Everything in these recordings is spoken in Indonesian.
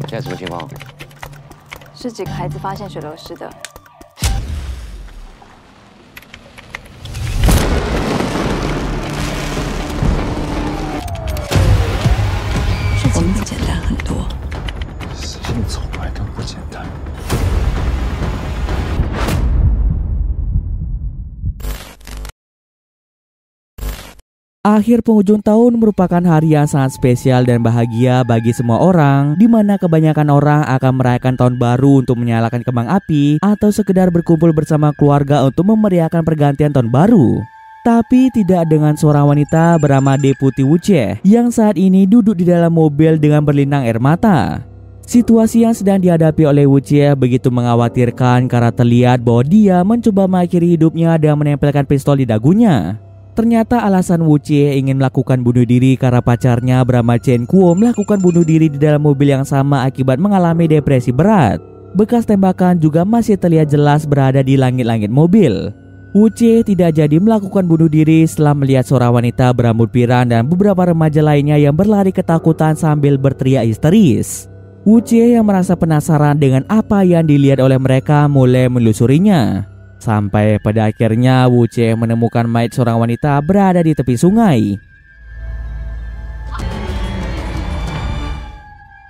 现在什么情况？是几个孩子发现水流失的。事情比简单很多。事情从来都不简单。 Akhir penghujung tahun merupakan hari yang sangat spesial dan bahagia bagi semua orang, di mana kebanyakan orang akan merayakan tahun baru untuk menyalakan kembang api atau sekedar berkumpul bersama keluarga untuk memeriahkan pergantian tahun baru. Tapi tidak dengan seorang wanita bernama Deputi Wu Jie yang saat ini duduk di dalam mobil dengan berlinang air mata. Situasi yang sedang dihadapi oleh Wu Jie begitu mengkhawatirkan karena terlihat bahwa dia mencoba mengakhiri hidupnya dengan menempelkan pistol di dagunya. Ternyata alasan Wu Jie ingin melakukan bunuh diri karena pacarnya bernama Chen Kuo melakukan bunuh diri di dalam mobil yang sama akibat mengalami depresi berat. Bekas tembakan juga masih terlihat jelas berada di langit-langit mobil. Wu Jie tidak jadi melakukan bunuh diri setelah melihat seorang wanita berambut pirang dan beberapa remaja lainnya yang berlari ketakutan sambil berteriak histeris. Wu Jie yang merasa penasaran dengan apa yang dilihat oleh mereka mulai menelusurinya. Sampai pada akhirnya Wu Jie menemukan mayat seorang wanita berada di tepi sungai.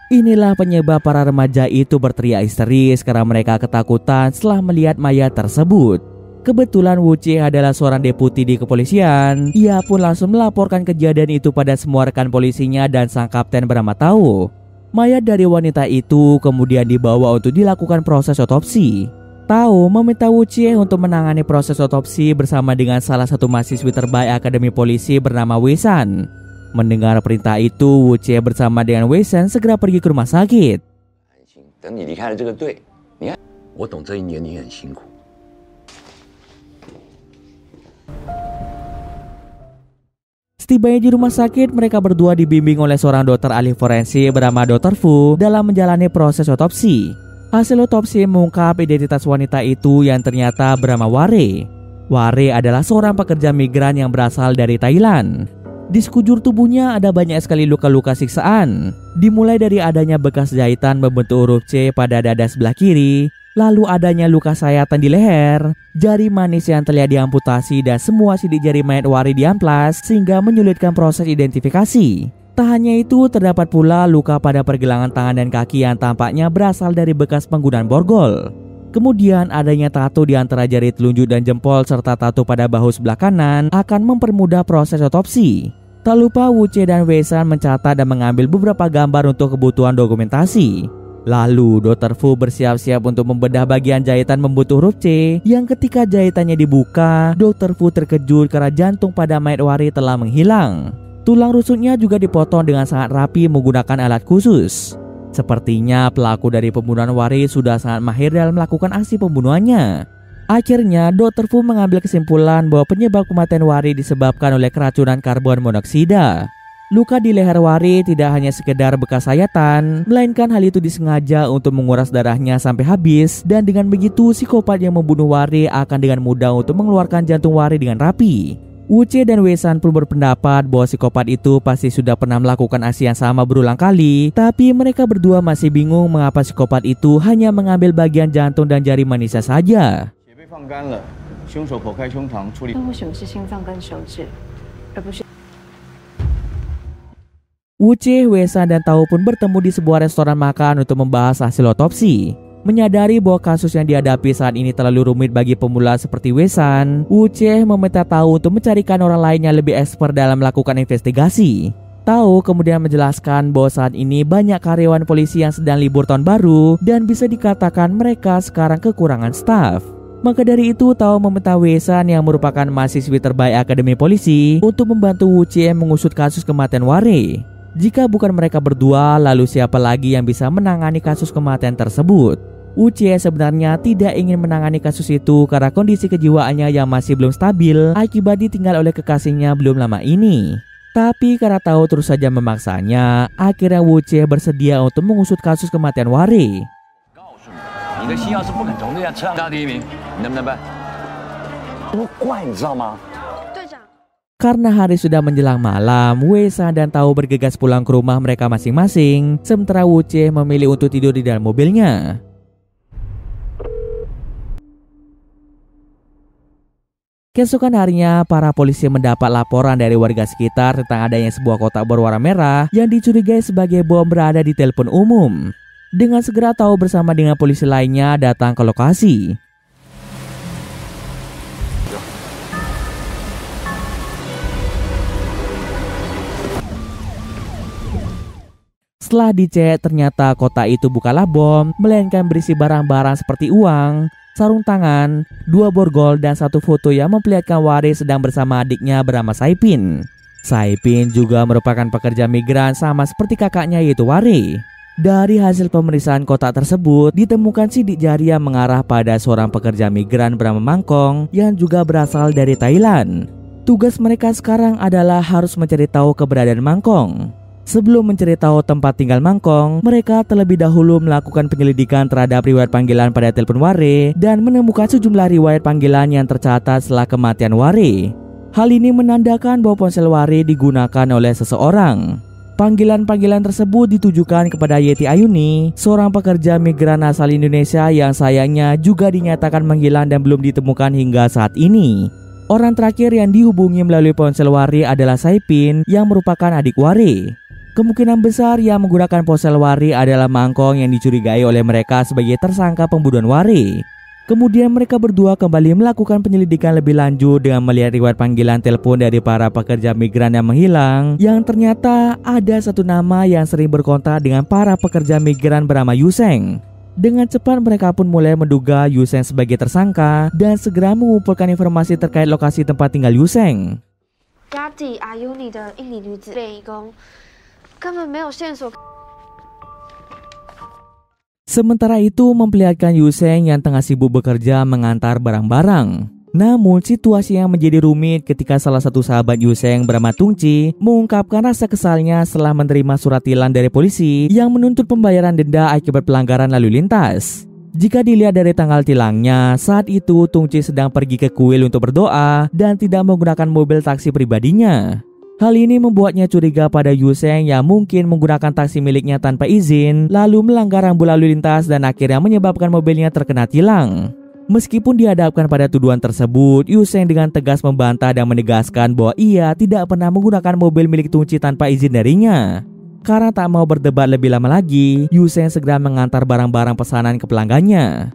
Inilah penyebab para remaja itu berteriak histeris karena mereka ketakutan setelah melihat mayat tersebut. Kebetulan Wu Jie adalah seorang deputi di kepolisian. Ia pun langsung melaporkan kejadian itu pada semua rekan polisinya dan sang kapten bernama Tao. Mayat dari wanita itu kemudian dibawa untuk dilakukan proses otopsi. Tao meminta Wu Jie untuk menangani proses otopsi bersama dengan salah satu mahasiswi terbaik Akademi Polisi bernama Wei San. Mendengar perintah itu, Wu Jie bersama dengan Wei San segera pergi ke rumah sakit. Setibanya di rumah sakit, mereka berdua dibimbing oleh seorang dokter ahli forensik bernama Dr. Fu dalam menjalani proses otopsi. Hasil otopsi mengungkap identitas wanita itu yang ternyata bernama Ware. Ware adalah seorang pekerja migran yang berasal dari Thailand. Di sekujur tubuhnya ada banyak sekali luka-luka siksaan. Dimulai dari adanya bekas jahitan membentuk huruf C pada dada sebelah kiri, lalu adanya luka sayatan di leher, jari manis yang terlihat diamputasi dan semua sidik jari mayat Ware diamplas sehingga menyulitkan proses identifikasi. Tak hanya itu, terdapat pula luka pada pergelangan tangan dan kaki yang tampaknya berasal dari bekas penggunaan borgol. Kemudian adanya tato di antara jari telunjuk dan jempol serta tato pada bahu sebelah kanan akan mempermudah proses otopsi. Tak lupa Wu Jie dan Wei San mencatat dan mengambil beberapa gambar untuk kebutuhan dokumentasi. Lalu Dr. Fu bersiap-siap untuk membedah bagian jahitan membentuk huruf C yang ketika jahitannya dibuka, Dr. Fu terkejut karena jantung pada mayat Wari telah menghilang. Tulang rusuknya juga dipotong dengan sangat rapi menggunakan alat khusus. Sepertinya pelaku dari pembunuhan Wari sudah sangat mahir dalam melakukan aksi pembunuhannya. Akhirnya Dr. Fu mengambil kesimpulan bahwa penyebab kematian Wari disebabkan oleh keracunan karbon monoksida. Luka di leher Wari tidak hanya sekedar bekas sayatan, melainkan hal itu disengaja untuk menguras darahnya sampai habis, dan dengan begitu psikopat yang membunuh Wari akan dengan mudah untuk mengeluarkan jantung Wari dengan rapi. Wu Jie dan Wei San pun berpendapat bahwa psikopat itu pasti sudah pernah melakukan aksi yang sama berulang kali, tapi mereka berdua masih bingung mengapa psikopat itu hanya mengambil bagian jantung dan jari manisnya saja. Wu Jie, Wei San dan Tao pun bertemu di sebuah restoran makan untuk membahas hasil otopsi. Menyadari bahwa kasus yang dihadapi saat ini terlalu rumit bagi pemula seperti Wei San, Wu Jie meminta Tao untuk mencarikan orang lain yang lebih expert dalam melakukan investigasi. Tao kemudian menjelaskan bahwa saat ini banyak karyawan polisi yang sedang libur tahun baru dan bisa dikatakan mereka sekarang kekurangan staf. Maka dari itu Tao meminta Wei San yang merupakan mahasiswi terbaik Akademi Polisi untuk membantu Wu Jie mengusut kasus kematian Ware. Jika bukan mereka berdua, lalu siapa lagi yang bisa menangani kasus kematian tersebut? Wu Jie sebenarnya tidak ingin menangani kasus itu karena kondisi kejiwaannya yang masih belum stabil akibat ditinggal oleh kekasihnya belum lama ini. Tapi karena Tao terus saja memaksanya, akhirnya Wu Jie bersedia untuk mengusut kasus kematian Ware. Karena hari sudah menjelang malam, Wei-san dan Tao bergegas pulang ke rumah mereka masing-masing, sementara Wu-Chie memilih untuk tidur di dalam mobilnya. Keesokan harinya, para polisi mendapat laporan dari warga sekitar tentang adanya sebuah kotak berwarna merah yang dicurigai sebagai bom berada di telepon umum. Dengan segera Tao bersama dengan polisi lainnya datang ke lokasi. Setelah dicek, ternyata kotak itu bukanlah bom, melainkan berisi barang-barang seperti uang, sarung tangan, 2 borgol, dan 1 foto yang memperlihatkan Wari sedang bersama adiknya bernama Saipin. Saipin juga merupakan pekerja migran sama seperti kakaknya yaitu Wari. Dari hasil pemeriksaan kotak tersebut, ditemukan sidik jari yang mengarah pada seorang pekerja migran bernama Mangkong yang juga berasal dari Thailand. Tugas mereka sekarang adalah harus mencari tahu keberadaan Mangkong. Sebelum mencari tahu tempat tinggal Mangkong, mereka terlebih dahulu melakukan penyelidikan terhadap riwayat panggilan pada telepon Wari dan menemukan sejumlah riwayat panggilan yang tercatat setelah kematian Wari. Hal ini menandakan bahwa ponsel Wari digunakan oleh seseorang. Panggilan-panggilan tersebut ditujukan kepada Yeti Ayuni, seorang pekerja migran asal Indonesia yang sayangnya juga dinyatakan menghilang dan belum ditemukan hingga saat ini. Orang terakhir yang dihubungi melalui ponsel Wari adalah Saipin yang merupakan adik Wari. Kemungkinan besar yang menggunakan ponsel Wari adalah Mangkong yang dicurigai oleh mereka sebagai tersangka pembunuhan Wari. Kemudian mereka berdua kembali melakukan penyelidikan lebih lanjut dengan melihat riwayat panggilan telepon dari para pekerja migran yang menghilang, yang ternyata ada satu nama yang sering berkontak dengan para pekerja migran bernama Yuseng. Dengan cepat mereka pun mulai menduga Yuseng sebagai tersangka dan segera mengumpulkan informasi terkait lokasi tempat tinggal Yuseng. Sementara itu memperlihatkan Yuseng yang tengah sibuk bekerja mengantar barang-barang. Namun situasi yang menjadi rumit ketika salah satu sahabat Yuseng bernama Tungci mengungkapkan rasa kesalnya setelah menerima surat tilang dari polisi yang menuntut pembayaran denda akibat pelanggaran lalu lintas. Jika dilihat dari tanggal tilangnya, saat itu Tungci sedang pergi ke kuil untuk berdoa dan tidak menggunakan mobil taksi pribadinya. Hal ini membuatnya curiga pada Yuseng yang mungkin menggunakan taksi miliknya tanpa izin, lalu melanggar rambu lalu lintas dan akhirnya menyebabkan mobilnya terkena tilang. Meskipun dihadapkan pada tuduhan tersebut, Yuseng dengan tegas membantah dan menegaskan bahwa ia tidak pernah menggunakan mobil milik Tungci tanpa izin darinya. Karena tak mau berdebat lebih lama lagi, Yuseng segera mengantar barang-barang pesanan ke pelanggannya.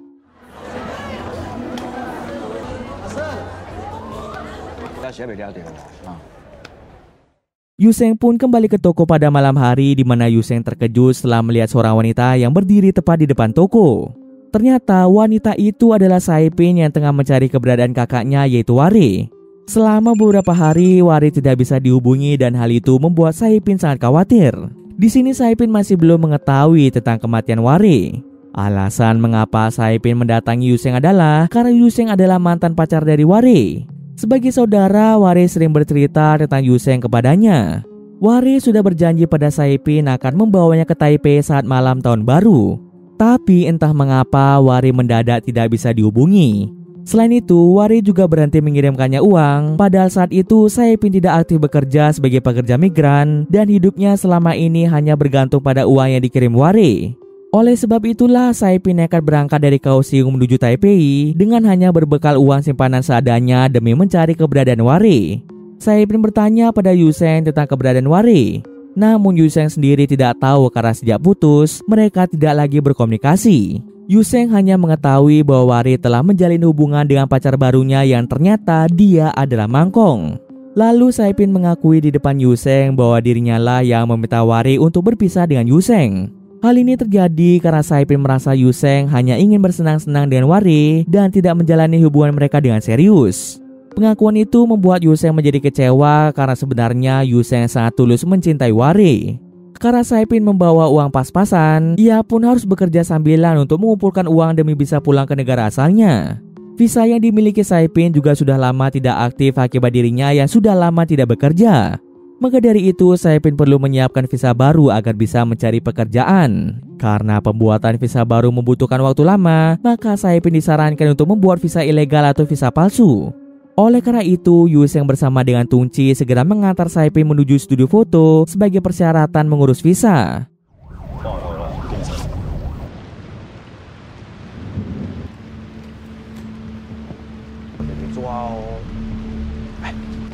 Yuseng pun kembali ke toko pada malam hari di mana Yuseng terkejut setelah melihat seorang wanita yang berdiri tepat di depan toko. Ternyata wanita itu adalah Saipin yang tengah mencari keberadaan kakaknya yaitu Wari. Selama beberapa hari Wari tidak bisa dihubungi dan hal itu membuat Saipin sangat khawatir. Di sini Saipin masih belum mengetahui tentang kematian Wari. Alasan mengapa Saipin mendatangi Yuseng adalah karena Yuseng adalah mantan pacar dari Wari. Sebagai saudara, Wari sering bercerita tentang Yuseng kepadanya. Wari sudah berjanji pada Saipin akan membawanya ke Taipei saat malam tahun baru. Tapi entah mengapa Wari mendadak tidak bisa dihubungi. Selain itu, Wari juga berhenti mengirimkannya uang. Padahal saat itu Saipin tidak aktif bekerja sebagai pekerja migran dan hidupnya selama ini hanya bergantung pada uang yang dikirim Wari. Oleh sebab itulah Saipin nekat berangkat dari Kaohsiung menuju Taipei dengan hanya berbekal uang simpanan seadanya demi mencari keberadaan Wari. Saipin bertanya pada Yuseng tentang keberadaan Wari. Namun Yuseng sendiri tidak tahu karena sejak putus mereka tidak lagi berkomunikasi. Yuseng hanya mengetahui bahwa Wari telah menjalin hubungan dengan pacar barunya yang ternyata dia adalah Mangkong. Lalu Saipin mengakui di depan Yuseng bahwa dirinya lah yang meminta Wari untuk berpisah dengan Yuseng. Hal ini terjadi karena Saipin merasa Yuseng hanya ingin bersenang-senang dengan Wari dan tidak menjalani hubungan mereka dengan serius. Pengakuan itu membuat Yuseng menjadi kecewa karena sebenarnya Yuseng sangat tulus mencintai Wari. Karena Saipin membawa uang pas-pasan, ia pun harus bekerja sambilan untuk mengumpulkan uang demi bisa pulang ke negara asalnya. Visa yang dimiliki Saipin juga sudah lama tidak aktif akibat dirinya yang sudah lama tidak bekerja. Maka dari itu, Saipin perlu menyiapkan visa baru agar bisa mencari pekerjaan. Karena pembuatan visa baru membutuhkan waktu lama, maka Saipin disarankan untuk membuat visa ilegal atau visa palsu. Oleh karena itu, Yuseng bersama dengan Tungci segera mengantar Saipin menuju studio foto sebagai persyaratan mengurus visa.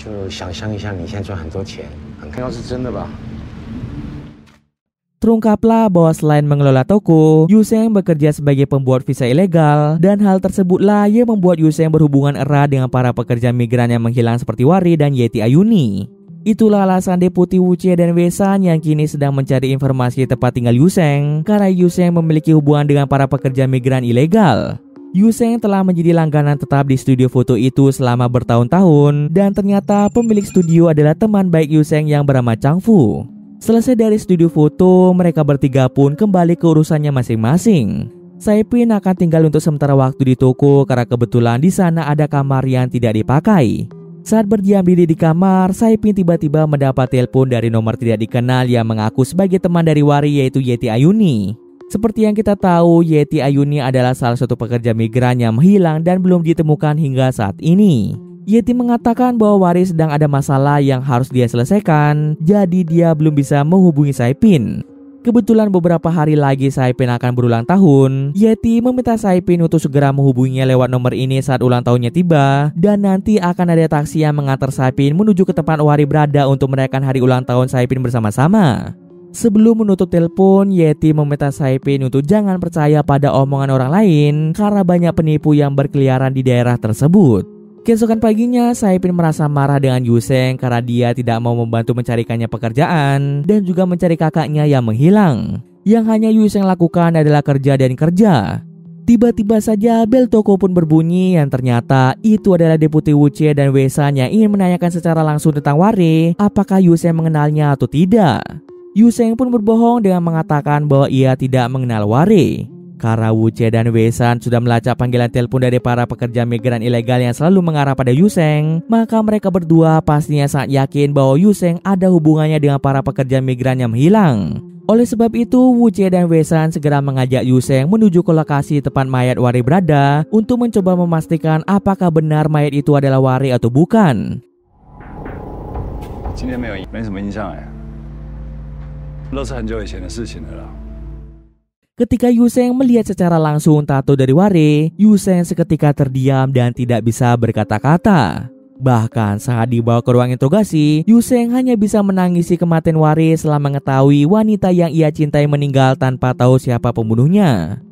就想象一下，你现在赚很多钱，看到是真的吧？ Terungkaplah bahwa selain mengelola toko, Yuseng bekerja sebagai pembuat visa ilegal, dan hal tersebutlah yang membuat Yuseng berhubungan erat dengan para pekerja migran yang menghilang seperti Wari dan Yeti Ayuni. Itulah alasan Deputi Wucie dan Wesan yang kini sedang mencari informasi tempat tinggal Yuseng, karena Yuseng memiliki hubungan dengan para pekerja migran ilegal. Yuseng telah menjadi langganan tetap di studio foto itu selama bertahun-tahun, dan ternyata pemilik studio adalah teman baik Yuseng yang bernama Chang Fu. Selesai dari studio foto, mereka bertiga pun kembali ke urusannya masing-masing. Saipin akan tinggal untuk sementara waktu di toko karena kebetulan di sana ada kamar yang tidak dipakai. Saat berdiam diri di kamar, Saipin tiba-tiba mendapat telepon dari nomor tidak dikenal yang mengaku sebagai teman dari Wari, yaitu Yeti Ayuni. Seperti yang kita tahu, Yeti Ayuni adalah salah satu pekerja migran yang menghilang dan belum ditemukan hingga saat ini. Yeti mengatakan bahwa Wari sedang ada masalah yang harus dia selesaikan, jadi dia belum bisa menghubungi Saipin. Kebetulan beberapa hari lagi Saipin akan berulang tahun. Yeti meminta Saipin untuk segera menghubunginya lewat nomor ini saat ulang tahunnya tiba, dan nanti akan ada taksi yang mengantar Saipin menuju ke tempat Wari berada untuk merayakan hari ulang tahun Saipin bersama-sama. Sebelum menutup telepon, Yeti meminta Saipin untuk jangan percaya pada omongan orang lain karena banyak penipu yang berkeliaran di daerah tersebut. Keesokan paginya, Saipin merasa marah dengan Yuseng karena dia tidak mau membantu mencarikannya pekerjaan dan juga mencari kakaknya yang menghilang. Yang hanya Yuseng lakukan adalah kerja dan kerja. Tiba-tiba saja bel toko pun berbunyi yang ternyata itu adalah Deputi Wucie dan Wesan yang ingin menanyakan secara langsung tentang Wari, apakah Yuseng mengenalnya atau tidak. Yuseng pun berbohong dengan mengatakan bahwa ia tidak mengenal Wari. Karena Wucie dan Wesan sudah melacak panggilan telepon dari para pekerja migran ilegal yang selalu mengarah pada Yuseng, maka mereka berdua pastinya sangat yakin bahwa Yuseng ada hubungannya dengan para pekerja migran yang menghilang. Oleh sebab itu, Wucie dan Wesan segera mengajak Yuseng menuju ke lokasi tempat mayat Wari berada untuk mencoba memastikan apakah benar mayat itu adalah Wari atau bukan. 今天没什么印象哎，都是很久以前的事情了啦。 Ketika Yuseng melihat secara langsung tato dari Wari, Yuseng seketika terdiam dan tidak bisa berkata-kata. Bahkan saat dibawa ke ruang interogasi, Yuseng hanya bisa menangisi kematian Wari setelah mengetahui wanita yang ia cintai meninggal tanpa tahu siapa pembunuhnya.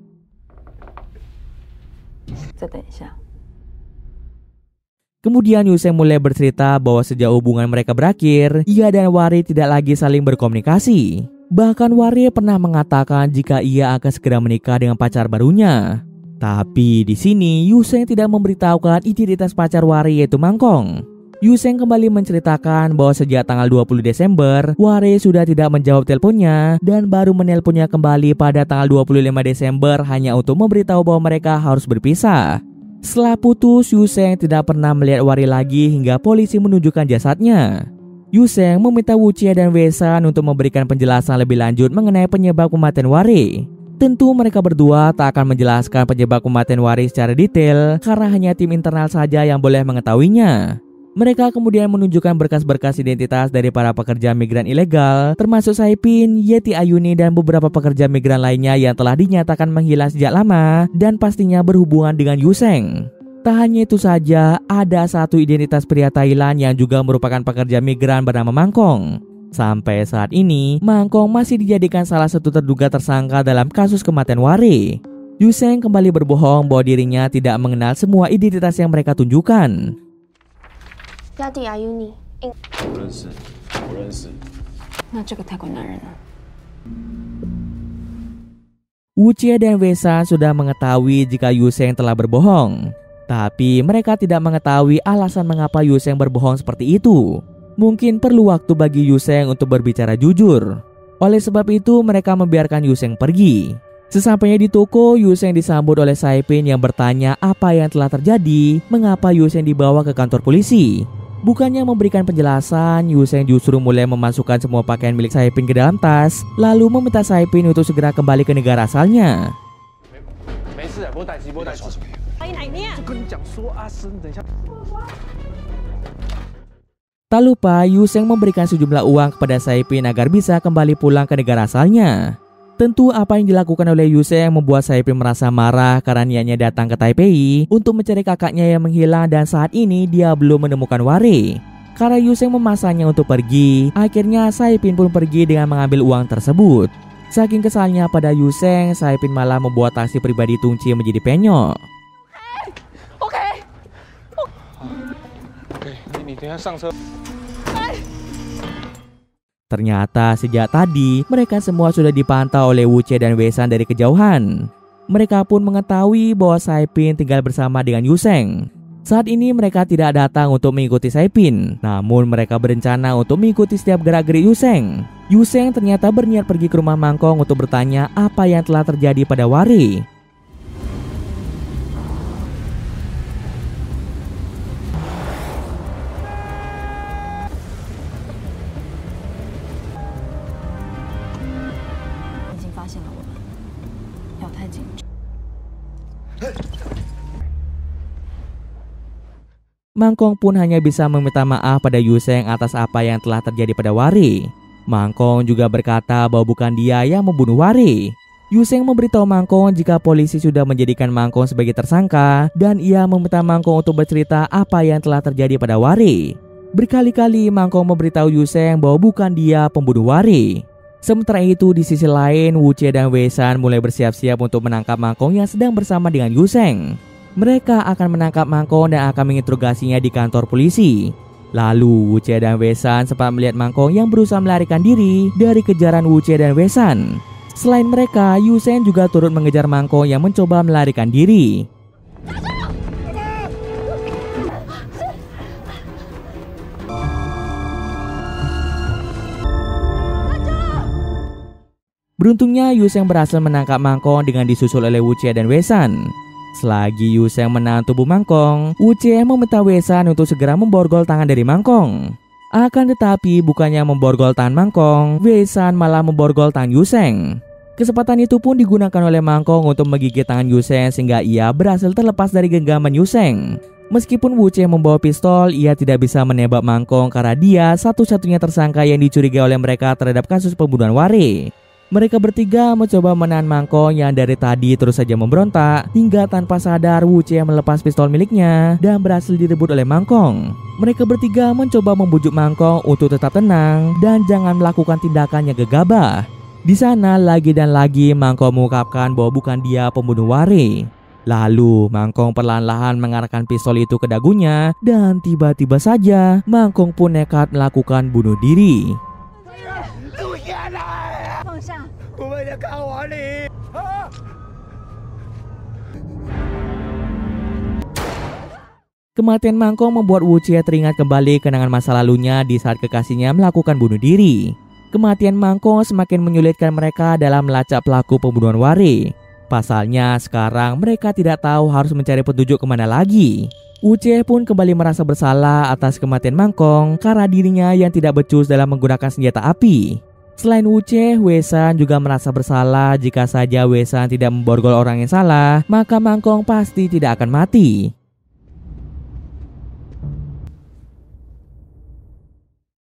Kemudian Yuseng mulai bercerita bahwa sejak hubungan mereka berakhir, ia dan Wari tidak lagi saling berkomunikasi. Bahkan Wari pernah mengatakan jika ia akan segera menikah dengan pacar barunya. Tapi di sini Yuseng tidak memberitahukan identitas pacar Wari, yaitu Mangkong. Yuseng kembali menceritakan bahwa sejak tanggal 20 Desember, Wari sudah tidak menjawab teleponnya dan baru menelponnya kembali pada tanggal 25 Desember hanya untuk memberitahu bahwa mereka harus berpisah. Setelah putus, Yuseng tidak pernah melihat Wari lagi hingga polisi menunjukkan jasadnya. Yuseng meminta Wucie dan Wesan untuk memberikan penjelasan lebih lanjut mengenai penyebab kematian Wari. Tentu mereka berdua tak akan menjelaskan penyebab kematian Wari secara detail karena hanya tim internal saja yang boleh mengetahuinya. Mereka kemudian menunjukkan berkas-berkas identitas dari para pekerja migran ilegal, termasuk Saipin, Yeti Ayuni, dan beberapa pekerja migran lainnya yang telah dinyatakan menghilang sejak lama dan pastinya berhubungan dengan Yuseng. Tak hanya itu saja, ada satu identitas pria Thailand yang juga merupakan pekerja migran bernama Mangkong. Sampai saat ini, Mangkong masih dijadikan salah satu terduga tersangka dalam kasus kematian Wari. Yuseng kembali berbohong bahwa dirinya tidak mengenal semua identitas yang mereka tunjukkan. Yeti Ayuni， 不认识，不认识。那这个泰国男人呢？ Wucie dan Wesan sudah mengetahui jika Yuseng telah berbohong. Tapi mereka tidak mengetahui alasan mengapa Yuseng berbohong seperti itu. Mungkin perlu waktu bagi Yuseng untuk berbicara jujur. Oleh sebab itu mereka membiarkan Yuseng pergi. Sesampainya di toko, Yuseng disambut oleh Saipin yang bertanya apa yang telah terjadi, mengapa Yuseng dibawa ke kantor polisi. Bukannya memberikan penjelasan, Yuseng justru mulai memasukkan semua pakaian milik Saipin ke dalam tas, lalu meminta Saipin untuk segera kembali ke negara asalnya. Tak lupa, Yu Sheng memberikan sejumlah uang kepada Saipin agar bisa kembali pulang ke negara asalnya. Tentu apa yang dilakukan oleh Yu Sheng membuat Saipin merasa marah karena niatnya datang ke Taipei untuk mencari kakaknya yang menghilang dan saat ini dia belum menemukan Wari. Karena Yu Sheng memasangnya untuk pergi, akhirnya Saipin pun pergi dengan mengambil uang tersebut. Saking kesalnya pada Yu Sheng, Saipin malah membuat taksi pribadi Tungci menjadi penyok. Ternyata sejak tadi mereka semua sudah dipantau oleh Wu Che dan Wei San dari kejauhan. Mereka pun mengetahui bahwa Saipin tinggal bersama dengan Yu Sheng. Saat ini mereka tidak datang untuk mengikuti Saipin, namun mereka berencana untuk mengikuti setiap gerak-gerik Yu Sheng. Yu Sheng ternyata berniat pergi ke rumah Mangkong untuk bertanya apa yang telah terjadi pada Wari. Mangkong pun hanya bisa meminta maaf pada Yu Sheng atas apa yang telah terjadi pada Wari. Mangkong juga berkata bahwa bukan dia yang membunuh Wari. Yu Sheng memberitahu Mangkong jika polisi sudah menjadikan Mangkong sebagai tersangka dan ia meminta Mangkong untuk bercerita apa yang telah terjadi pada Wari. Berkali-kali Mangkong memberitahu Yu Sheng bahwa bukan dia pembunuh Wari. Sementara itu di sisi lain, Wu Che dan Wei San mulai bersiap-siap untuk menangkap Mangkong yang sedang bersama dengan Yu Sheng. Mereka akan menangkap Mangkong dan akan menginterogasinya di kantor polisi. Lalu Wu Che dan Wei San sempat melihat Mangkong yang berusaha melarikan diri dari kejaran Wu Che dan Wei San. Selain mereka, Yu Sheng juga turut mengejar Mangkong yang mencoba melarikan diri. Beruntungnya Yu Sheng berhasil menangkap Mangkong dengan disusul oleh Wu Che dan Wei San. Selagi Yu Sheng menahan tubuh Mangkong, Wu Che meminta Wei San untuk segera memborgol tangan dari Mangkong. Akan tetapi bukannya memborgol tangan Mangkong, Wei San malah memborgol tangan Yu Sheng. Kesempatan itu pun digunakan oleh Mangkong untuk menggigit tangan Yu Sheng sehingga ia berhasil terlepas dari genggaman Yu Sheng. Meskipun Wu Che membawa pistol, ia tidak bisa menembak Mangkong karena dia satu-satunya tersangka yang dicurigai oleh mereka terhadap kasus pembunuhan Wari. Mereka bertiga mencoba menahan Mangkong yang dari tadi terus saja memberontak, hingga tanpa sadar Wu Che melepas pistol miliknya dan berhasil direbut oleh Mangkong. Mereka bertiga mencoba membujuk Mangkong untuk tetap tenang dan jangan melakukan tindakan yang gegabah. Di sana lagi dan lagi Mangkong mengungkapkan bahwa bukan dia pembunuh Wari. Lalu Mangkong perlahan-lahan mengarahkan pistol itu ke dagunya dan tiba-tiba saja Mangkong pun nekat melakukan bunuh diri. Kematian Mangkong membuat Wu Che teringat kembali kenangan masa lalunya di saat kekasihnya melakukan bunuh diri. Kematian Mangkong semakin menyulitkan mereka dalam melacak pelaku pembunuhan Wari. Pasalnya sekarang mereka tidak tahu harus mencari petunjuk kemana lagi. Wu Che pun kembali merasa bersalah atas kematian Mangkong karena dirinya yang tidak becus dalam menggunakan senjata api. Selain Wu Che, Wei San juga merasa bersalah jika saja Wei San tidak memborgol orang yang salah, maka Mangkong pasti tidak akan mati.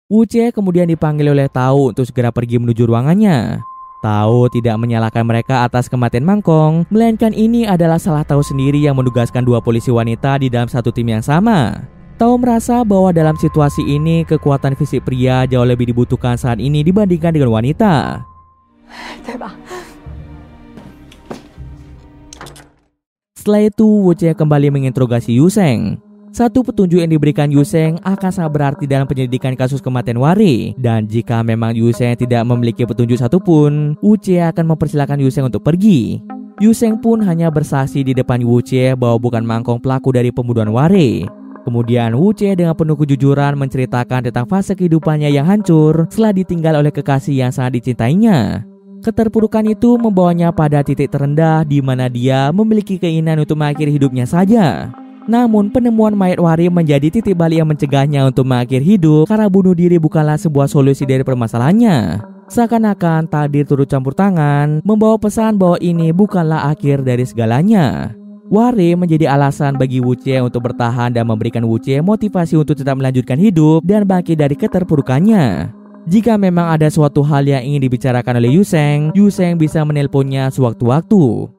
Wu Che kemudian dipanggil oleh Tao untuk segera pergi menuju ruangannya. Tao tidak menyalahkan mereka atas kematian Mangkong, melainkan ini adalah salah Tao sendiri yang menugaskan dua polisi wanita di dalam satu tim yang sama. Tao merasa bahwa dalam situasi ini kekuatan fisik pria jauh lebih dibutuhkan saat ini dibandingkan dengan wanita. Setelah itu, Wu Che kembali menginterogasi Yu Sheng. Satu petunjuk yang diberikan Yu Sheng akan sangat berarti dalam penyelidikan kasus kematian Wari. Dan jika memang Yu Sheng tidak memiliki petunjuk satupun, Wu Che akan mempersilahkan Yu Sheng untuk pergi. Yu Sheng pun hanya bersaksi di depan Wu Che bahwa bukan Mangkong pelaku dari pembunuhan Wari. Kemudian Wu Che dengan penuh kejujuran menceritakan tentang fase kehidupannya yang hancur setelah ditinggal oleh kekasih yang sangat dicintainya. Keterpurukan itu membawanya pada titik terendah di mana dia memiliki keinginan untuk mengakhiri hidupnya saja. Namun penemuan mayat Wari menjadi titik balik yang mencegahnya untuk mengakhiri hidup karena bunuh diri bukanlah sebuah solusi dari permasalahannya. Seakan-akan takdir turut campur tangan membawa pesan bahwa ini bukanlah akhir dari segalanya. Ware menjadi alasan bagi Wuche untuk bertahan dan memberikan Wuche motivasi untuk tetap melanjutkan hidup dan bangkit dari keterpurukannya. Jika memang ada suatu hal yang ingin dibicarakan oleh Yuseng bisa menelponnya sewaktu-waktu.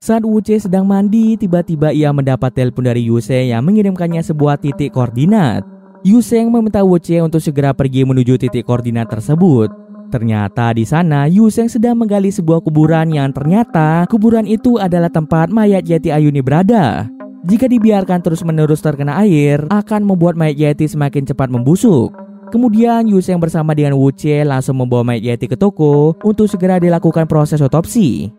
Saat Wuche sedang mandi, tiba-tiba ia mendapat telepon dari Yuseng yang mengirimkannya sebuah titik koordinat. Yuseng meminta Wuche untuk segera pergi menuju titik koordinat tersebut. Ternyata di sana Yuseng sedang menggali sebuah kuburan yang ternyata kuburan itu adalah tempat mayat Yeti Ayuni berada. Jika dibiarkan terus-menerus terkena air, akan membuat mayat Yeti semakin cepat membusuk. Kemudian Yuseng bersama dengan Wuche langsung membawa mayat Yeti ke toko untuk segera dilakukan proses otopsi.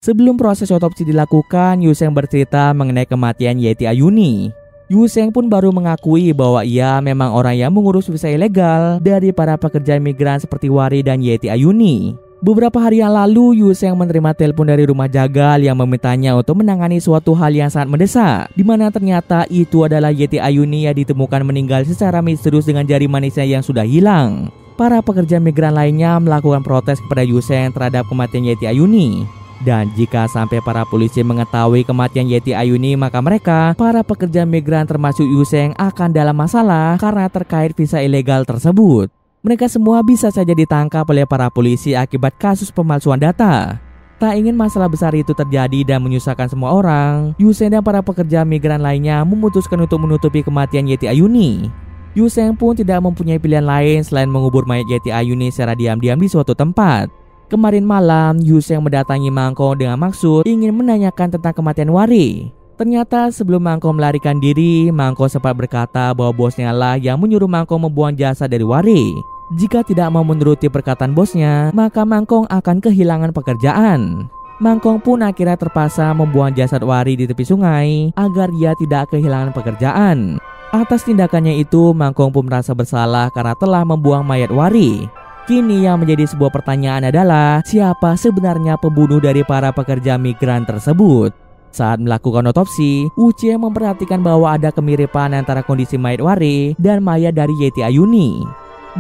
Sebelum proses otopsi dilakukan, Yuseng bercerita mengenai kematian Yeti Ayuni. Yuseng pun baru mengakui bahwa ia memang orang yang mengurus visa ilegal dari para pekerja migran seperti Wari dan Yeti Ayuni. Beberapa hari yang lalu, Yuseng menerima telepon dari rumah jagal yang memintanya untuk menangani suatu hal yang sangat mendesak, di mana ternyata itu adalah Yeti Ayuni yang ditemukan meninggal secara misterius dengan jari manisnya yang sudah hilang. Para pekerja migran lainnya melakukan protes kepada Yuseng terhadap kematian Yeti Ayuni. Dan jika sampai para polisi mengetahui kematian Yeti Ayuni, maka mereka, para pekerja migran termasuk Yuseng, akan dalam masalah karena terkait visa ilegal tersebut. Mereka semua bisa saja ditangkap oleh para polisi akibat kasus pemalsuan data. Tak ingin masalah besar itu terjadi dan menyusahkan semua orang, Yuseng dan para pekerja migran lainnya memutuskan untuk menutupi kematian Yeti Ayuni. Yuseng pun tidak mempunyai pilihan lain selain mengubur mayat Yeti Ayuni secara diam-diam di suatu tempat. Kemarin malam, Yuseng mendatangi Mangkong dengan maksud ingin menanyakan tentang kematian Wari. Ternyata sebelum Mangkong melarikan diri, Mangkong sempat berkata bahwa bosnya lah yang menyuruh Mangkong membuang jasad dari Wari. Jika tidak mau menuruti perkataan bosnya, maka Mangkong akan kehilangan pekerjaan. Mangkong pun akhirnya terpaksa membuang jasad Wari di tepi sungai agar dia tidak kehilangan pekerjaan. Atas tindakannya itu, Mangkong pun merasa bersalah karena telah membuang mayat Wari. Kini yang menjadi sebuah pertanyaan adalah siapa sebenarnya pembunuh dari para pekerja migran tersebut. Saat melakukan otopsi, Wuche memperhatikan bahwa ada kemiripan antara kondisi mayat Wari dan mayat dari Yeti Ayuni.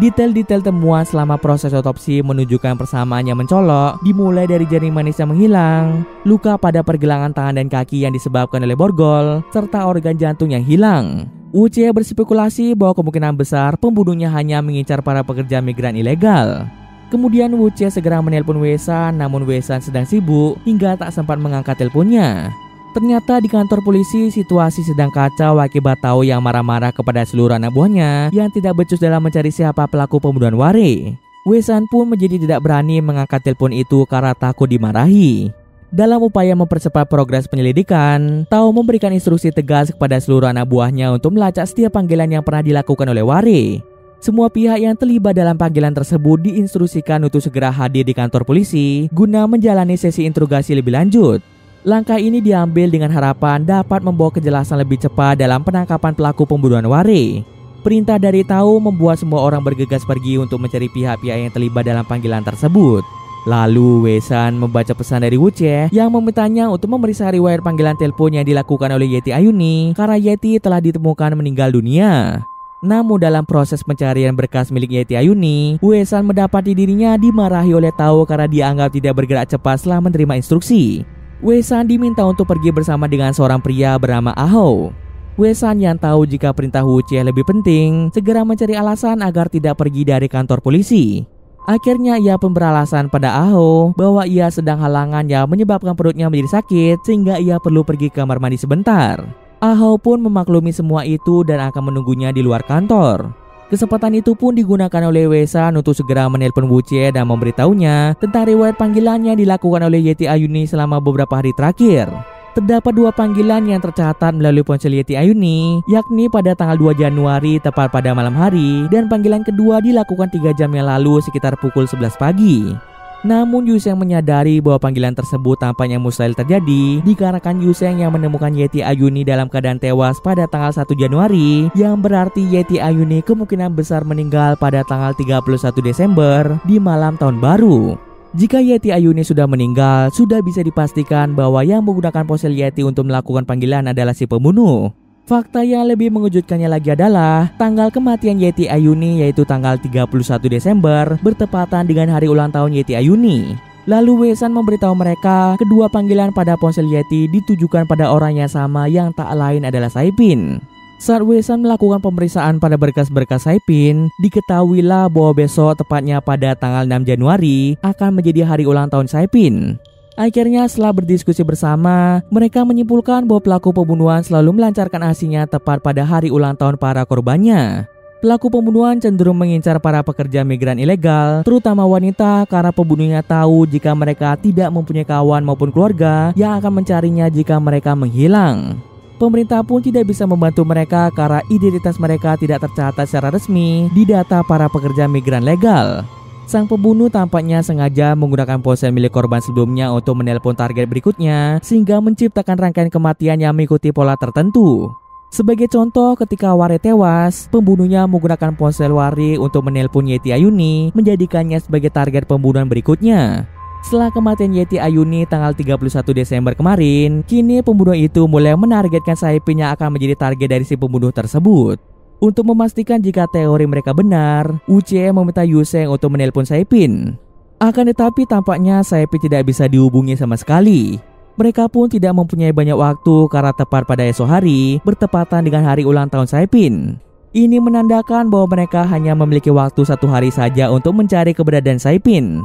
Detail-detail temuan selama proses otopsi menunjukkan persamaan yang mencolok, dimulai dari jari manis yang menghilang, luka pada pergelangan tangan dan kaki yang disebabkan oleh borgol, serta organ jantung yang hilang. Wuche berspekulasi bahwa kemungkinan besar pembunuhnya hanya mengincar para pekerja migran ilegal. Kemudian Wuche segera menelpon Wesan, namun Wesan sedang sibuk hingga tak sempat mengangkat teleponnya. Ternyata di kantor polisi situasi sedang kacau akibat Tao yang marah-marah kepada seluruh anak buahnya yang tidak becus dalam mencari siapa pelaku pembunuhan Wari. Wesan pun menjadi tidak berani mengangkat telepon itu karena takut dimarahi. Dalam upaya mempercepat progres penyelidikan, Tao memberikan instruksi tegas kepada seluruh anak buahnya untuk melacak setiap panggilan yang pernah dilakukan oleh Wari. Semua pihak yang terlibat dalam panggilan tersebut diinstruksikan untuk segera hadir di kantor polisi guna menjalani sesi interogasi lebih lanjut. Langkah ini diambil dengan harapan dapat membawa kejelasan lebih cepat dalam penangkapan pelaku pembunuhan Wari. Perintah dari Tao membuat semua orang bergegas pergi untuk mencari pihak-pihak yang terlibat dalam panggilan tersebut. Lalu Wesan membaca pesan dari Wuche yang memintanya untuk memeriksa riwayat panggilan telepon yang dilakukan oleh Yeti Ayuni karena Yeti telah ditemukan meninggal dunia. Namun dalam proses pencarian berkas milik Yeti Ayuni, Wesan mendapati dirinya dimarahi oleh Tao karena dianggap tidak bergerak cepat setelah menerima instruksi. Wesan diminta untuk pergi bersama dengan seorang pria bernama Ahou. Wesan yang tahu jika perintah Wuche lebih penting, segera mencari alasan agar tidak pergi dari kantor polisi. Akhirnya ia pun beralasan pada Ahou bahwa ia sedang halangan yang menyebabkan perutnya menjadi sakit sehingga ia perlu pergi ke kamar mandi sebentar. Ahou pun memaklumi semua itu dan akan menunggunya di luar kantor. Kesempatan itu pun digunakan oleh Wesan untuk segera menelpon Wuche dan memberitahunya tentang riwayat panggilan yang dilakukan oleh Yeti Ayuni selama beberapa hari terakhir. Terdapat 2 panggilan yang tercatat melalui ponsel Yeti Ayuni, yakni pada tanggal 2 Januari tepat pada malam hari, dan panggilan kedua dilakukan 3 jam yang lalu sekitar pukul 11 pagi. Namun Yuseng menyadari bahwa panggilan tersebut tampaknya mustahil terjadi dikarenakan Yuseng yang menemukan Yeti Ayuni dalam keadaan tewas pada tanggal 1 Januari, yang berarti Yeti Ayuni kemungkinan besar meninggal pada tanggal 31 Desember di malam tahun baru. Jika Yeti Ayuni sudah meninggal, sudah bisa dipastikan bahwa yang menggunakan ponsel Yeti untuk melakukan panggilan adalah si pembunuh. Fakta yang lebih mengejutkannya lagi adalah tanggal kematian Yeti Ayuni yaitu tanggal 31 Desember bertepatan dengan hari ulang tahun Yeti Ayuni. Lalu Wei Shan memberitahu mereka kedua panggilan pada ponsel Yeti ditujukan pada orang yang sama yang tak lain adalah Saipin. Saat Wei Shan melakukan pemeriksaan pada berkas-berkas Saipin, diketahuilah bahwa besok tepatnya pada tanggal 6 Januari akan menjadi hari ulang tahun Saipin. Akhirnya setelah berdiskusi bersama, mereka menyimpulkan bahwa pelaku pembunuhan selalu melancarkan aksinya tepat pada hari ulang tahun para korbannya. Pelaku pembunuhan cenderung mengincar para pekerja migran ilegal, terutama wanita, karena pembunuhnya tahu jika mereka tidak mempunyai kawan maupun keluarga yang akan mencarinya jika mereka menghilang. Pemerintah pun tidak bisa membantu mereka karena identitas mereka tidak tercatat secara resmi di data para pekerja migran legal. Sang pembunuh tampaknya sengaja menggunakan ponsel milik korban sebelumnya untuk menelpon target berikutnya sehingga menciptakan rangkaian kematian yang mengikuti pola tertentu. Sebagai contoh, ketika Wari tewas, pembunuhnya menggunakan ponsel Wari untuk menelpon Yeti Ayuni, menjadikannya sebagai target pembunuhan berikutnya. Setelah kematian Yeti Ayuni tanggal 31 Desember kemarin, kini pembunuh itu mulai menargetkan Saipin yang akan menjadi target dari si pembunuh tersebut. Untuk memastikan jika teori mereka benar, Uche meminta Yuseng untuk menelpon Saipin. Akan tetapi tampaknya Saipin tidak bisa dihubungi sama sekali. Mereka pun tidak mempunyai banyak waktu karena tepat pada esok hari bertepatan dengan hari ulang tahun Saipin. Ini menandakan bahwa mereka hanya memiliki waktu 1 hari saja untuk mencari keberadaan Saipin.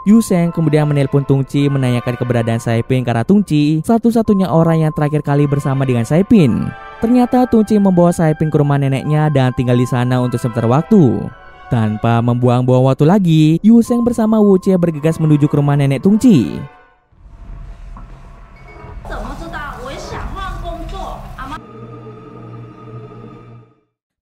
Yuseng kemudian menelpon Tungci menanyakan keberadaan Saipin karena Tungci satu-satunya orang yang terakhir kali bersama dengan Saipin. Ternyata Tungci membawa Saipin ke rumah neneknya dan tinggal di sana untuk sebentar waktu. Tanpa membuang-buang waktu lagi, Yuseng bersama Wuche bergegas menuju ke rumah nenek Tungci.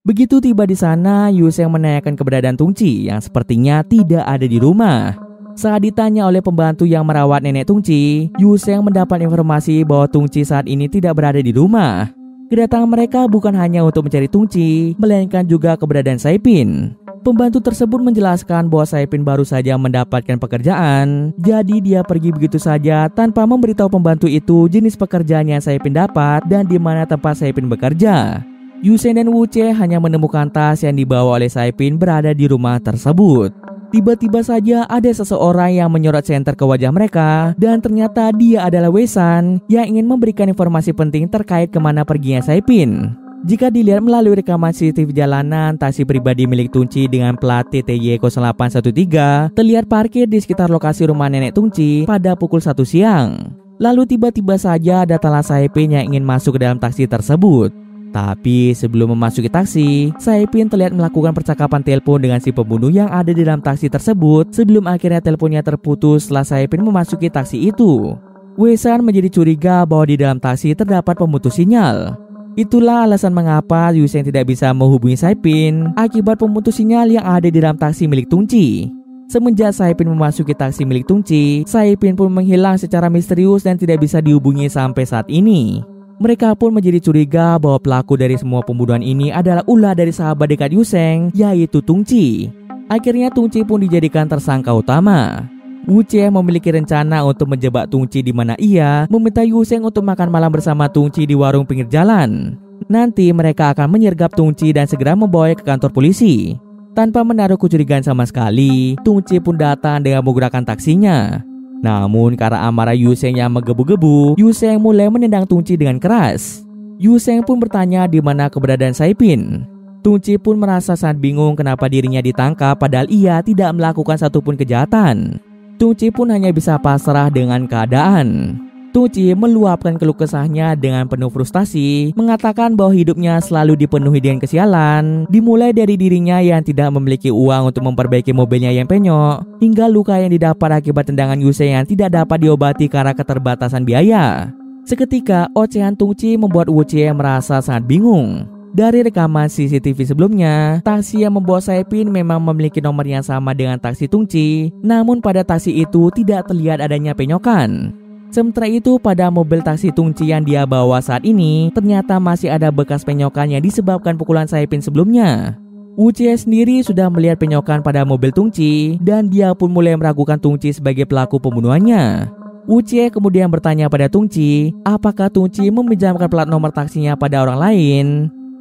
Begitu tiba di sana, Yuseng menanyakan keberadaan Tungci yang sepertinya tidak ada di rumah. Saat ditanya oleh pembantu yang merawat nenek Tungci, Yuseng mendapat informasi bahwa Tungci saat ini tidak berada di rumah. Kedatangan mereka bukan hanya untuk mencari Tungci, melainkan juga keberadaan Saipin. Pembantu tersebut menjelaskan bahwa Saipin baru saja mendapatkan pekerjaan, jadi dia pergi begitu saja tanpa memberitahu pembantu itu jenis pekerjaan yang Saipin dapat dan di mana tempat Saipin bekerja. Yuseng dan Wuche hanya menemukan tas yang dibawa oleh Saipin berada di rumah tersebut. Tiba-tiba saja ada seseorang yang menyorot senter ke wajah mereka dan ternyata dia adalah Wei Shan yang ingin memberikan informasi penting terkait kemana perginya Saipin. Jika dilihat melalui rekaman CCTV jalanan, taksi pribadi milik Tungci dengan plat TTY 0813 terlihat parkir di sekitar lokasi rumah nenek Tungci pada pukul 1 siang. Lalu tiba-tiba saja datanglah Saipin yang ingin masuk ke dalam taksi tersebut. Tapi sebelum memasuki taksi, Saipin terlihat melakukan percakapan telepon dengan si pembunuh yang ada di dalam taksi tersebut sebelum akhirnya teleponnya terputus setelah Saipin memasuki taksi itu. Wei Shan menjadi curiga bahwa di dalam taksi terdapat pemutus sinyal. Itulah alasan mengapa Yuseng tidak bisa menghubungi Saipin akibat pemutus sinyal yang ada di dalam taksi milik Tungci. Semenjak Saipin memasuki taksi milik Tungci, Saipin pun menghilang secara misterius dan tidak bisa dihubungi sampai saat ini. Mereka pun menjadi curiga bahwa pelaku dari semua pembunuhan ini adalah ulah dari sahabat dekat Yuseng, yaitu Tungci. Akhirnya Tungci pun dijadikan tersangka utama. Wuche memiliki rencana untuk menjebak Tungci di mana ia meminta Yuseng untuk makan malam bersama Tungci di warung pinggir jalan. Nanti mereka akan menyergap Tungci dan segera membawanya ke kantor polisi. Tanpa menaruh kecurigaan sama sekali, Tungci pun datang dengan menggunakan taksinya. Namun karena amarah Yuseng yang menggebu-gebu, Yuseng mulai menendang Tungci dengan keras. Yuseng pun bertanya di mana keberadaan Saipin. Tungci pun merasa sangat bingung kenapa dirinya ditangkap padahal ia tidak melakukan satupun kejahatan. Tungci pun hanya bisa pasrah dengan keadaan. Tungci meluapkan keluh kesahnya dengan penuh frustasi, mengatakan bahwa hidupnya selalu dipenuhi dengan kesialan, dimulai dari dirinya yang tidak memiliki uang untuk memperbaiki mobilnya yang penyok, hingga luka yang didapat akibat tendangan Yuseng yang tidak dapat diobati karena keterbatasan biaya. Seketika, ocehan Tungci membuat Wuche merasa sangat bingung. Dari rekaman CCTV sebelumnya, taksi yang membawa Saipin memang memiliki nomor yang sama dengan taksi Tungci, namun pada taksi itu tidak terlihat adanya penyokan. Sementara itu pada mobil taksi Tungci yang dia bawa saat ini ternyata masih ada bekas penyokan yang disebabkan pukulan Saipin sebelumnya. Wu Jie sendiri sudah melihat penyokan pada mobil Tung Chi dan dia pun mulai meragukan Tung Chi sebagai pelaku pembunuhannya. Wu Jie kemudian bertanya pada Tung Chi, apakah Tung Chi meminjamkan plat nomor taksinya pada orang lain.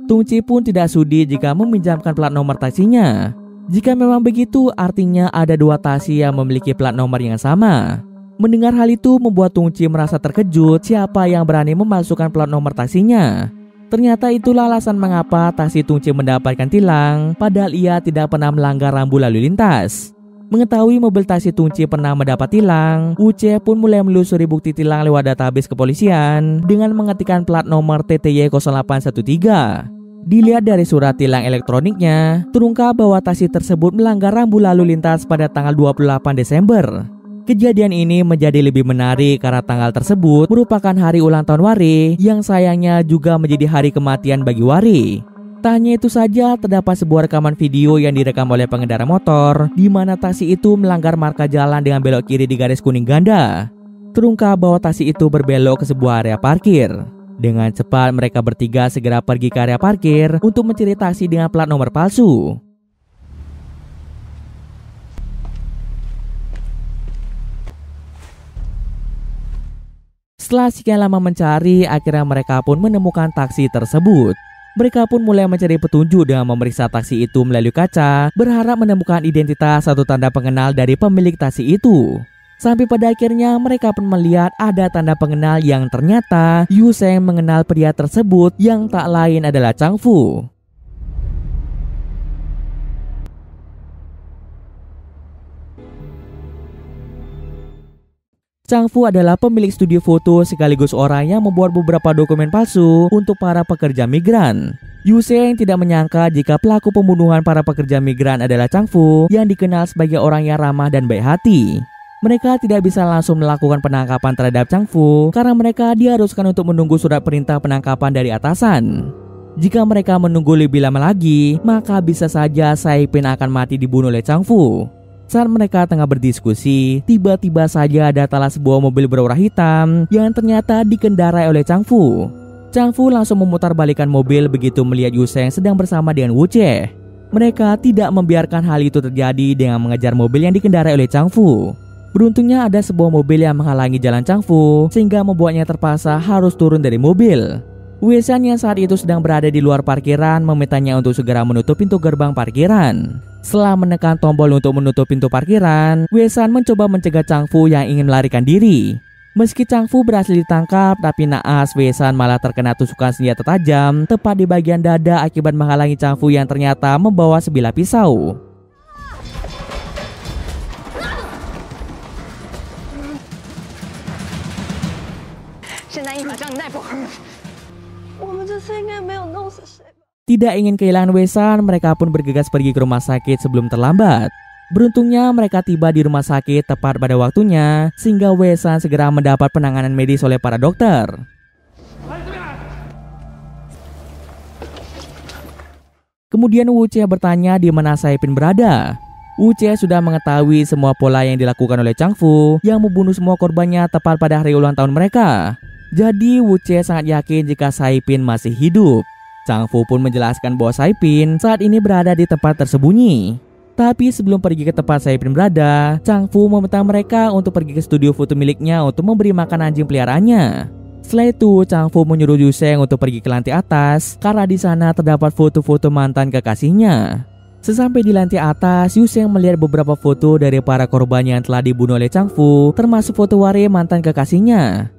Tung Chi pun tidak sudi jika meminjamkan plat nomor taksinya. Jika memang begitu, artinya ada dua taksi yang memiliki plat nomor yang sama. Mendengar hal itu membuat Tung Chi merasa terkejut siapa yang berani memalsukan plat nomor taksinya. Ternyata itulah alasan mengapa taksi Tung Chi mendapatkan tilang, padahal ia tidak pernah melanggar rambu lalu lintas. Mengetahui mobil taksi Tung Chi pernah mendapat tilang, Wu Jie pun mulai menelusuri bukti tilang lewat database kepolisian dengan mengetikkan plat nomor TTY 0813. Dilihat dari surat tilang elektroniknya, terungkap bahwa taksi tersebut melanggar rambu lalu lintas pada tanggal 28 Desember. Kejadian ini menjadi lebih menarik karena tanggal tersebut merupakan hari ulang tahun Wari yang sayangnya juga menjadi hari kematian bagi Wari. Tak hanya itu saja, terdapat sebuah rekaman video yang direkam oleh pengendara motor di mana taksi itu melanggar marka jalan dengan belok kiri di garis kuning ganda. Terungkap bahwa taksi itu berbelok ke sebuah area parkir. Dengan cepat mereka bertiga segera pergi ke area parkir untuk mencari taksi dengan plat nomor palsu. Setelah sekian lama mencari, akhirnya mereka pun menemukan taksi tersebut. Mereka pun mulai mencari petunjuk dengan memeriksa taksi itu melalui kaca, berharap menemukan identitas atau tanda pengenal dari pemilik taksi itu. Sampai pada akhirnya mereka pun melihat ada tanda pengenal yang ternyata Yu Sheng mengenal pria tersebut yang tak lain adalah Chang Fu. Chang Fu adalah pemilik studio foto sekaligus orang yang membuat beberapa dokumen palsu untuk para pekerja migran. Yu Sheng tidak menyangka jika pelaku pembunuhan para pekerja migran adalah Chang Fu yang dikenal sebagai orang yang ramah dan baik hati. Mereka tidak bisa langsung melakukan penangkapan terhadap Chang Fu karena mereka diharuskan untuk menunggu surat perintah penangkapan dari atasan. Jika mereka menunggu lebih lama lagi, maka bisa saja Saipin akan mati dibunuh oleh Chang Fu. Saat mereka tengah berdiskusi, tiba-tiba saja datanglah sebuah mobil berwarna hitam yang ternyata dikendarai oleh Chang Fu. Chang Fu langsung memutarbalikkan mobil begitu melihat Yu Sheng sedang bersama dengan Wu Jie. Mereka tidak membiarkan hal itu terjadi dengan mengejar mobil yang dikendarai oleh Chang Fu. Beruntungnya ada sebuah mobil yang menghalangi jalan Chang Fu sehingga membuatnya terpaksa harus turun dari mobil. Wei Shan yang saat itu sedang berada di luar parkiran memintanya untuk segera menutup pintu gerbang parkiran. Setelah menekan tombol untuk menutup pintu parkiran, Wei Shan mencoba mencegah Chang Fu yang ingin melarikan diri. Meski Chang Fu berhasil ditangkap, tapi naas Wei Shan malah terkena tusukan senjata tajam tepat di bagian dada akibat menghalangi Chang Fu yang ternyata membawa sebilah pisau. Tidak ingin kehilangan Wei Shan, mereka pun bergegas pergi ke rumah sakit sebelum terlambat. Beruntungnya mereka tiba di rumah sakit tepat pada waktunya, sehingga Wei Shan segera mendapat penanganan medis oleh para dokter. Kemudian Wu Jie bertanya di mana Saipin berada. Wu Jie sudah mengetahui semua pola yang dilakukan oleh Chang Fu yang membunuh semua korbannya tepat pada hari ulang tahun mereka. Jadi Wu Jie sangat yakin jika Saipin masih hidup. Chang Fu pun menjelaskan bahwa Saipin saat ini berada di tempat tersembunyi. Tapi sebelum pergi ke tempat Saipin berada, Chang Fu meminta mereka untuk pergi ke studio foto miliknya untuk memberi makan anjing peliharaannya. Setelah itu, Chang Fu menyuruh Yu Sheng untuk pergi ke lantai atas karena di sana terdapat foto-foto mantan kekasihnya. Sesampai di lantai atas, Yu Sheng melihat beberapa foto dari para korban yang telah dibunuh oleh Chang Fu, termasuk foto Wari mantan kekasihnya.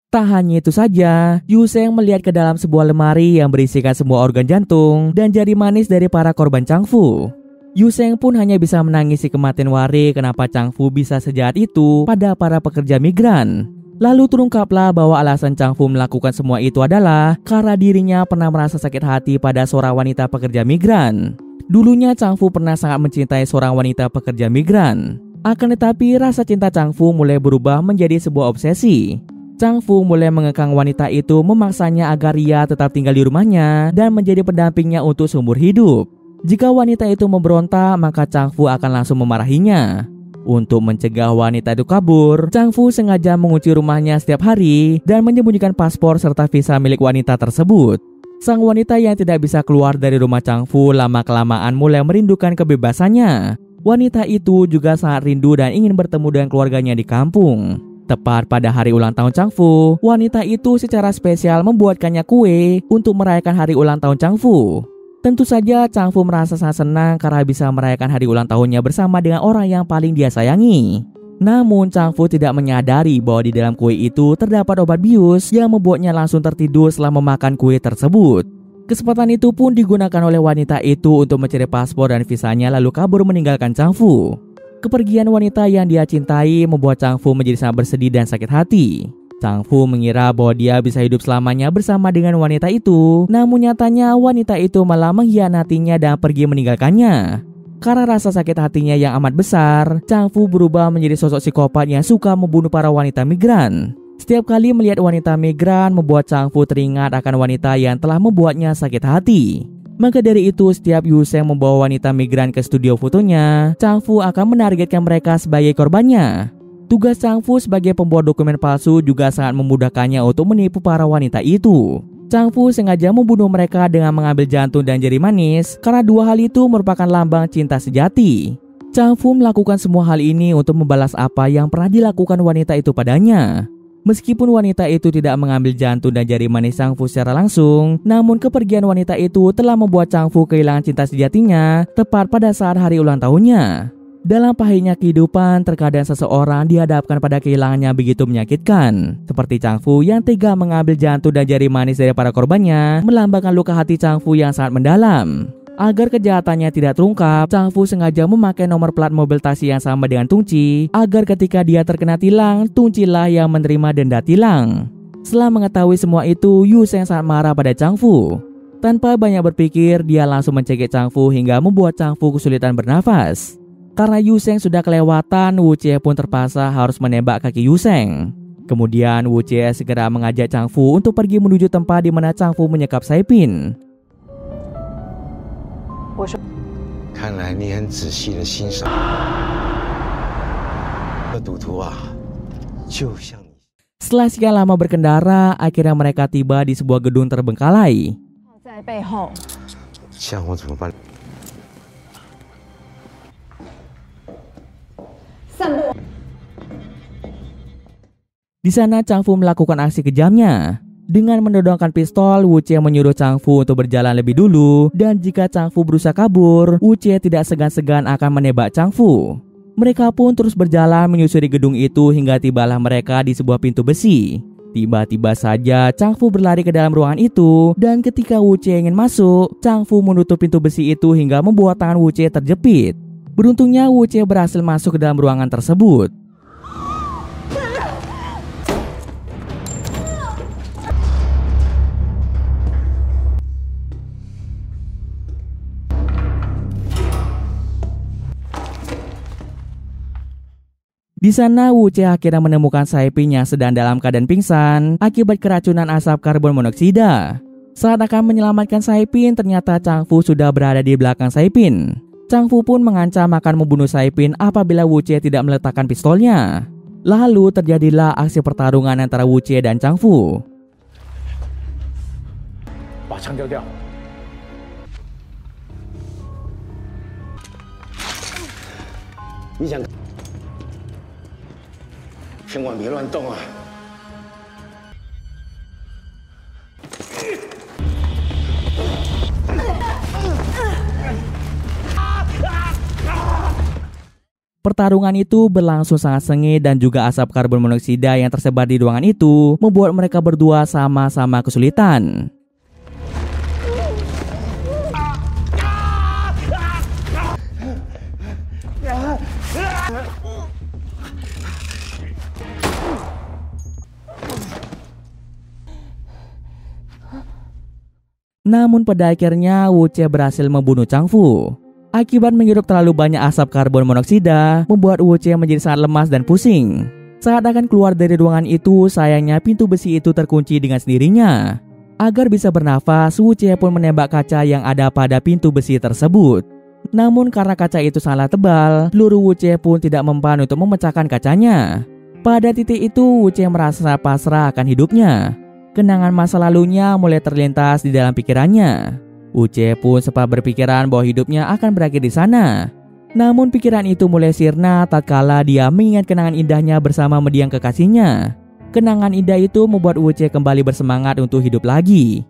Tak hanya itu saja, Yu Sheng melihat ke dalam sebuah lemari yang berisikan semua organ jantung dan jari manis dari para korban Chang Fu. Yu Sheng pun hanya bisa menangisi kematian Wari kenapa Chang Fu bisa sejahat itu pada para pekerja migran. Lalu terungkaplah bahwa alasan Chang Fu melakukan semua itu adalah karena dirinya pernah merasa sakit hati pada seorang wanita pekerja migran. Dulunya Chang Fu pernah sangat mencintai seorang wanita pekerja migran. Akan tetapi rasa cinta Chang Fu mulai berubah menjadi sebuah obsesi. Chang Fu mulai mengekang wanita itu, memaksanya agar ia tetap tinggal di rumahnya dan menjadi pendampingnya untuk seumur hidup. Jika wanita itu memberontak, maka Chang Fu akan langsung memarahinya. Untuk mencegah wanita itu kabur, Chang Fu sengaja mengunci rumahnya setiap hari dan menyembunyikan paspor serta visa milik wanita tersebut. Sang wanita yang tidak bisa keluar dari rumah Chang Fu lama-kelamaan mulai merindukan kebebasannya. Wanita itu juga sangat rindu dan ingin bertemu dengan keluarganya di kampung. Tepat pada hari ulang tahun Chang Fu, wanita itu secara spesial membuatkannya kue untuk merayakan hari ulang tahun Chang Fu. Tentu saja Chang Fu merasa sangat senang karena bisa merayakan hari ulang tahunnya bersama dengan orang yang paling dia sayangi. Namun Chang Fu tidak menyadari bahwa di dalam kue itu terdapat obat bius yang membuatnya langsung tertidur setelah memakan kue tersebut. Kesempatan itu pun digunakan oleh wanita itu untuk mencari paspor dan visanya lalu kabur meninggalkan Chang Fu. Kepergian wanita yang dia cintai membuat Chang Fu menjadi sangat bersedih dan sakit hati. Chang Fu mengira bahwa dia bisa hidup selamanya bersama dengan wanita itu, namun nyatanya wanita itu malah mengkhianatinya dan pergi meninggalkannya. Karena rasa sakit hatinya yang amat besar, Chang Fu berubah menjadi sosok psikopat yang suka membunuh para wanita migran. Setiap kali melihat wanita migran membuat Chang Fu teringat akan wanita yang telah membuatnya sakit hati. Maka dari itu setiap Yu Sheng membawa wanita migran ke studio fotonya, Chang Fu akan menargetkan mereka sebagai korbannya. Tugas Chang Fu sebagai pembuat dokumen palsu juga sangat memudahkannya untuk menipu para wanita itu. Chang Fu sengaja membunuh mereka dengan mengambil jantung dan jari manis karena dua hal itu merupakan lambang cinta sejati. Chang Fu melakukan semua hal ini untuk membalas apa yang pernah dilakukan wanita itu padanya. Meskipun wanita itu tidak mengambil jantung dan jari manis Chang Fu secara langsung, namun kepergian wanita itu telah membuat Chang Fu kehilangan cinta sejatinya tepat pada saat hari ulang tahunnya. Dalam pahitnya kehidupan, terkadang seseorang dihadapkan pada kehilangannya begitu menyakitkan. Seperti Chang Fu yang tega mengambil jantung dan jari manis dari para korbannya, melambangkan luka hati Chang Fu yang sangat mendalam. Agar kejahatannya tidak terungkap, Chang Fu sengaja memakai nomor plat mobil taksi yang sama dengan Tung Chi, agar ketika dia terkena tilang, Tung Chi lah yang menerima denda tilang. Setelah mengetahui semua itu, Yu Sheng sangat marah pada Chang Fu. Tanpa banyak berpikir, dia langsung mencekik Chang Fu hingga membuat Chang Fu kesulitan bernafas. Karena Yu Sheng sudah kelewatan, Wu Jie pun terpaksa harus menembak kaki Yu Sheng. Kemudian Wu Jie segera mengajak Chang Fu untuk pergi menuju tempat di mana Chang Fu menyekap Saipin. 看来你很仔细地欣赏这赌徒啊，就像你。 Setelah sekian lama berkendara, akhirnya mereka tiba di sebuah gedung terbengkalai. 在背后。像我怎么办？ Di sana Chang Fu melakukan aksi kejamnya. Dengan menodongkan pistol, Wu Jie menyuruh Chang Fu untuk berjalan lebih dulu, dan jika Chang Fu berusaha kabur, Wu Jie tidak segan-segan akan menembak Chang Fu. Mereka pun terus berjalan menyusuri gedung itu hingga tibalah mereka di sebuah pintu besi. Tiba-tiba saja Chang Fu berlari ke dalam ruangan itu, dan ketika Wu Jie ingin masuk, Chang Fu menutup pintu besi itu hingga membuat tangan Wu Jie terjepit. Beruntungnya Wu Jie berhasil masuk ke dalam ruangan tersebut. Di sana Wu Jie akhirnya menemukan Saipin yang sedang dalam keadaan pingsan akibat keracunan asap karbon monoksida. Saat akan menyelamatkan Saipin, ternyata Chang Fu sudah berada di belakang Saipin. Chang Fu pun mengancam akan membunuh Saipin apabila Wu Jie tidak meletakkan pistolnya. Lalu terjadilah aksi pertarungan antara Wu Jie dan Chang Fu. 把枪丢掉。你想，千万别乱动啊！ Pertarungan itu berlangsung sangat sengit dan juga asap karbon monoksida yang tersebar di ruangan itu membuat mereka berdua sama-sama kesulitan. Namun pada akhirnya Wu Jie berhasil membunuh Chang Fu. Akibat menghirup terlalu banyak asap karbon monoksida, membuat Wu Jie menjadi sangat lemas dan pusing. Saat akan keluar dari ruangan itu, sayangnya pintu besi itu terkunci dengan sendirinya. Agar bisa bernafas, Wu Jie pun menembak kaca yang ada pada pintu besi tersebut. Namun karena kaca itu sangat tebal, peluru Wu Jie pun tidak mempan untuk memecahkan kacanya. Pada titik itu, Wu Jie merasa pasrah akan hidupnya. Kenangan masa lalunya mulai terlintas di dalam pikirannya. Wu Jie pun sempat berpikiran bahwa hidupnya akan berakhir di sana. Namun pikiran itu mulai sirna tatkala dia mengingat kenangan indahnya bersama mendiang kekasihnya. Kenangan indah itu membuat Wu Jie kembali bersemangat untuk hidup lagi.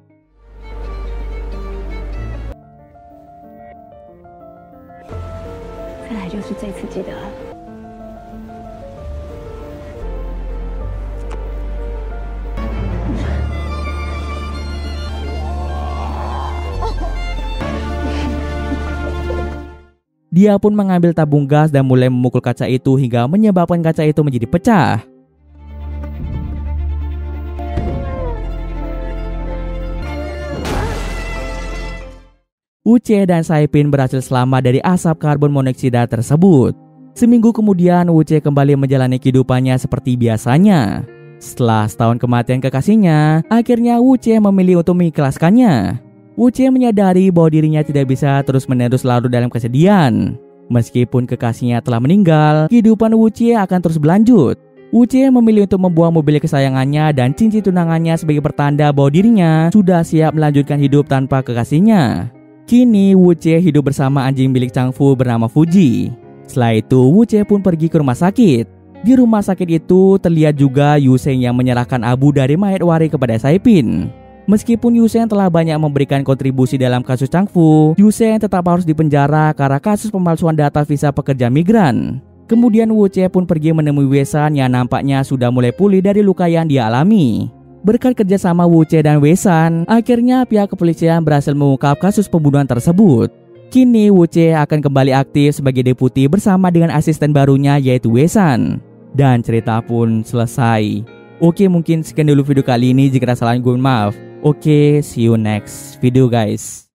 Dia pun mengambil tabung gas dan mulai memukul kaca itu hingga menyebabkan kaca itu menjadi pecah. Wu Jie dan Saipin berhasil selamat dari asap karbon monoksida tersebut. Seminggu kemudian, Wu Jie kembali menjalani kehidupannya seperti biasanya. Setelah setahun kematian kekasihnya, akhirnya Wu Jie memilih untuk mengikhlaskannya. Wu Jie menyadari bahwa dirinya tidak bisa terus-menerus larut dalam kesedihan. Meskipun kekasihnya telah meninggal, kehidupan Wu Jie akan terus berlanjut. Wu Jie memilih untuk membuang mobil kesayangannya dan cincin tunangannya sebagai pertanda bahwa dirinya sudah siap melanjutkan hidup tanpa kekasihnya. Kini Wu Jie hidup bersama anjing milik Changfu bernama Fuji. Setelah itu Wu Jie pun pergi ke rumah sakit. Di rumah sakit itu terlihat juga Yuseng yang menyerahkan abu dari mayat Wari kepada Saipin. Meskipun Yuseng telah banyak memberikan kontribusi dalam kasus Changfu, Yuseng tetap harus dipenjara karena kasus pemalsuan data visa pekerja migran. Kemudian Wu Jie pun pergi menemui Wei-san yang nampaknya sudah mulai pulih dari luka yang dia alami. Berkat kerjasama Wu Jie dan Wei-san, akhirnya pihak kepolisian berhasil mengungkap kasus pembunuhan tersebut. Kini Wu Jie akan kembali aktif sebagai deputi bersama dengan asisten barunya yaitu Wei-san. Dan cerita pun selesai. Oke, mungkin sekian dulu video kali ini. Jika ada salah gue maaf. Oke, see you next video guys.